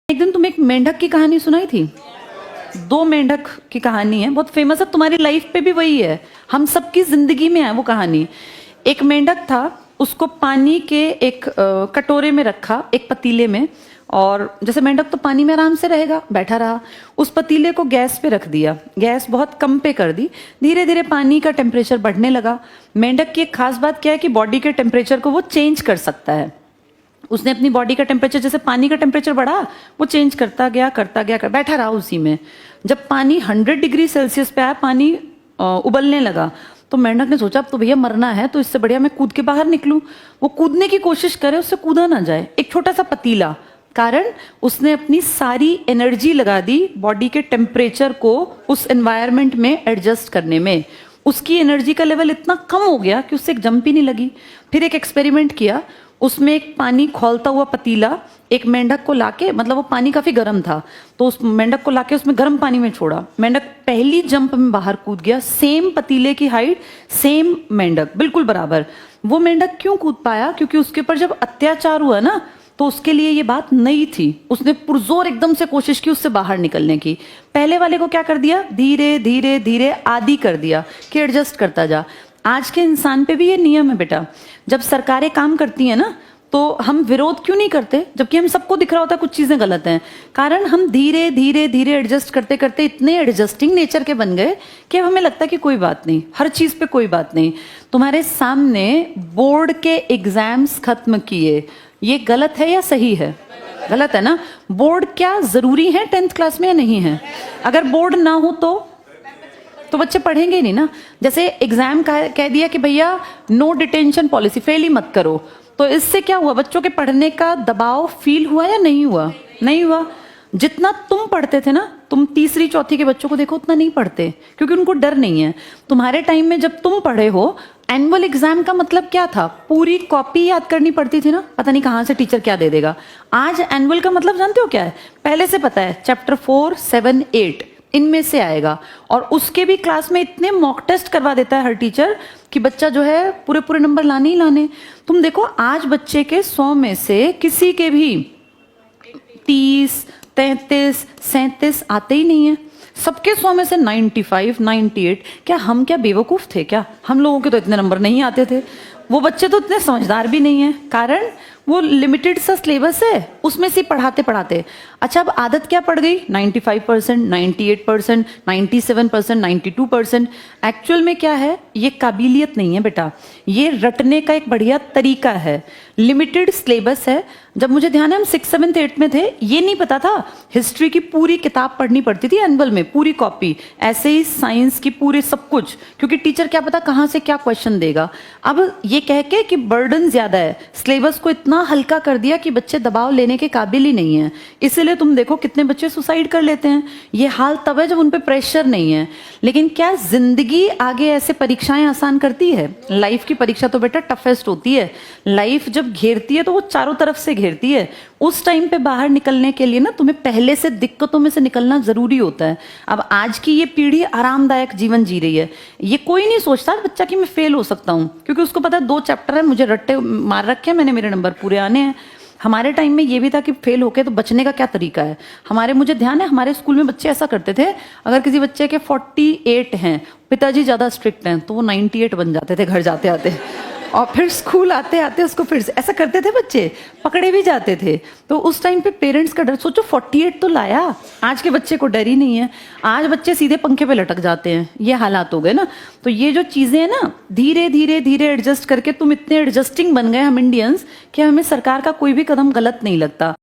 एक दिन तुम एक मेंढक की कहानी सुनाई थी। दो मेंढक की कहानी है, बहुत फेमस है, तुम्हारी लाइफ पे भी वही है, हम सबकी जिंदगी में है वो कहानी। एक मेंढक था, उसको पानी के एक कटोरे में रखा, एक पतीले में, और जैसे मेंढक तो पानी में आराम से रहेगा, बैठा रहा। उस पतीले को गैस पे रख दिया, गैस बहुत कम पे कर दी। धीरे धीरे पानी का टेम्परेचर बढ़ने लगा। मेंढक की एक खास बात क्या है कि बॉडी के टेम्परेचर को वो चेंज कर सकता है। उसने अपनी बॉडी का टेम्परेचर, जैसे पानी का टेम्परेचर बढ़ा, वो चेंज करता गया बैठा रहा उसी में। जब पानी 100 डिग्री सेल्सियस पे आया, पानी उबलने लगा, तो मेंढक ने सोचा अब तो भैया मरना है, तो इससे बढ़िया मैं कूद के बाहर निकलूं। वो कूदने की कोशिश करे, उससे कूदा ना जाए। एक छोटा सा पतीला, कारण उसने अपनी सारी एनर्जी लगा दी बॉडी के टेम्परेचर को उस एनवायरनमेंट में एडजस्ट करने में। उसकी एनर्जी का लेवल इतना कम हो गया कि उससे एक जंप ही नहीं लगी। फिर एक एक्सपेरिमेंट किया, उसमें एक पानी खौलता हुआ पतीला एक मेंढक को लाके, मतलब वो पानी काफी गर्म था, तो उस मेंढक को लाके उसमें गर्म पानी में छोड़ा। मेंढक पहली जंप में बाहर कूद गया, सेम पतीले की हाइट, सेम मेंढक, बिल्कुल बराबर। वो मेंढक क्यों कूद पाया? क्योंकि उसके ऊपर जब अत्याचार हुआ ना, तो उसके लिए ये बात नई थी। उसने पुरजोर एकदम से कोशिश की उससे बाहर निकलने की। पहले वाले को क्या कर दिया? धीरे धीरे धीरे आदी कर दिया कि एडजस्ट करता जा। आज के इंसान पे भी ये नियम है बेटा, जब सरकारें काम करती हैं ना, तो हम विरोध क्यों नहीं करते, जबकि हम सबको दिख रहा होता है कुछ चीजें गलत हैं। कारण हम धीरे धीरे धीरे एडजस्ट करते करते इतने एडजस्टिंग नेचर के बन गए कि अब हमें लगता है कि कोई बात नहीं, हर चीज पे कोई बात नहीं। तुम्हारे सामने बोर्ड के एग्जाम्स खत्म किए, ये गलत है या सही है? गलत है ना। बोर्ड क्या जरूरी है 10th क्लास में या नहीं है? अगर बोर्ड ना हो तो बच्चे पढ़ेंगे ही नहीं ना। जैसे एग्जाम कह दिया कि भैया नो डिटेंशन पॉलिसी, फेल ही मत करो, तो इससे क्या हुआ? बच्चों के पढ़ने का दबाव फील हुआ या नहीं हुआ? नहीं हुआ। जितना तुम पढ़ते थे ना, तुम तीसरी चौथी के बच्चों को देखो उतना नहीं पढ़ते, क्योंकि उनको डर नहीं है। तुम्हारे टाइम में जब तुम पढ़े हो, एनुअल एग्जाम का मतलब क्या था? पूरी कॉपी याद करनी पड़ती थी ना, पता नहीं कहाँ से टीचर क्या दे देगा। आज एनुअल का मतलब जानते हो क्या है? पहले से पता है, चैप्टर 4, 7, 8 इनमें से आएगा, और उसके भी क्लास में इतने मॉक टेस्ट करवा देता है हर टीचर कि बच्चा जो है पूरे पूरे नंबर लाने ही लाने। तुम देखो आज बच्चे के 100 में से किसी के भी 30, 33, 37 आते ही नहीं है। सबके 100 में से 95, 98। क्या हम क्या बेवकूफ थे क्या? हम लोगों के तो इतने नंबर नहीं आते थे। वो बच्चे तो इतने समझदार भी नहीं है, कारण वो लिमिटेड सा सिलेबस है, उसमें से पढ़ाते पढ़ाते। अच्छा, अब आदत क्या पड़ गई? 95%, 98%, 97%, 92%। एक्चुअल में क्या है? ये काबिलियत नहीं है बेटा, ये रटने का एक बढ़िया तरीका है। लिमिटेड सिलेबस है। जब मुझे ध्यान है हम 6, 7, 8 में थे, ये नहीं पता था हिस्ट्री की पूरी किताब पढ़नी पड़ती थी एनुअल में, पूरी कॉपी। ऐसे ही साइंस की पूरे सब कुछ, क्योंकि टीचर क्या पता कहाँ से क्या क्वेश्चन देगा। अब ये कह के कि बर्डन ज्यादा है, सिलेबस को इतना हल्का कर दिया कि बच्चे दबाव लेने के काबिल ही नहीं है। इसीलिए तुम देखो कितने बच्चे सुसाइड कर लेते हैं। ये हाल तब है जब उन पे प्रेशर नहीं है। लेकिन क्या जिंदगी आगे ऐसे परीक्षाएं आसान करती है? लाइफ की परीक्षा तो बेटा टफेस्ट होती है। लाइफ जब घेरती है तो वो चारों तरफ से घेरती है। उस टाइम पे बाहर निकलने के लिए ना तुम्हें पहले से दिक्कतों में से निकलना जरूरी होता है। अब आज की ये पीढ़ी आरामदायक जीवन जी रही है। ये कोई नहीं सोचता बच्चा कि मैं फेल हो सकता हूँ, क्योंकि उसको पता है 2 चैप्टर है, मुझे रट्टे मार रखे हैं मैंने, मेरे नंबर पूरे आने हैं। हमारे टाइम में ये भी था कि फेल होके तो बचने का क्या तरीका है। मुझे ध्यान है हमारे स्कूल में बच्चे ऐसा करते थे, अगर किसी बच्चे के 48 हैं, पिताजी ज्यादा स्ट्रिक्ट हैं, तो वो 98 बन जाते थे घर जाते आते, और फिर स्कूल आते आते उसको फिर से ऐसा करते थे, बच्चे पकड़े भी जाते थे। तो उस टाइम पे पेरेंट्स का डर, सोचो 48 तो लाया। आज के बच्चे को डर ही नहीं है, आज बच्चे सीधे पंखे पे लटक जाते हैं। ये हालात हो गए ना। तो ये जो चीजें हैं ना, धीरे धीरे धीरे एडजस्ट करके तुम इतने एडजस्टिंग बन गए हम इंडियंस कि हमें सरकार का कोई भी कदम गलत नहीं लगता।